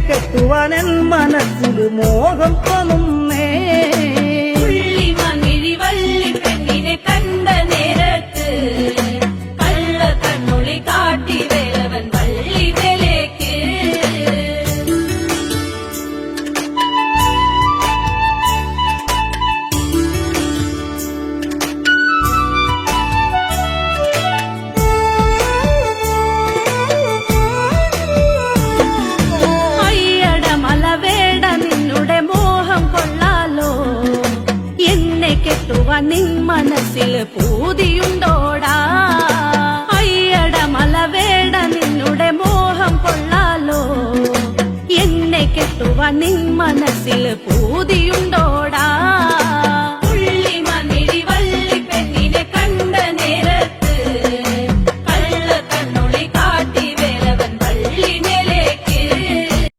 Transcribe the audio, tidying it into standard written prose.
കെട്ടുവാൻ N മനസ്സിൽ മോഹം തോന്നുന്നേ. വള്ളി പെണ്ണിനെ കണ്ട നേരത്ത് കള്ള കണ്ണുളി കാട്ടി വേലവൻ വള്ളി വേലേക്ക്. കെട്ടുവാൻ നിൻ മനസ്സിൽ പൂതിയുണ്ടോടാ? അയ്യട മലവേട നിന്നുടെ മോഹം കൊള്ളാലോ. എന്നെ കെട്ടുവാൻ നിൻ മനസ്സിൽ പൂതിയുണ്ടോടാ?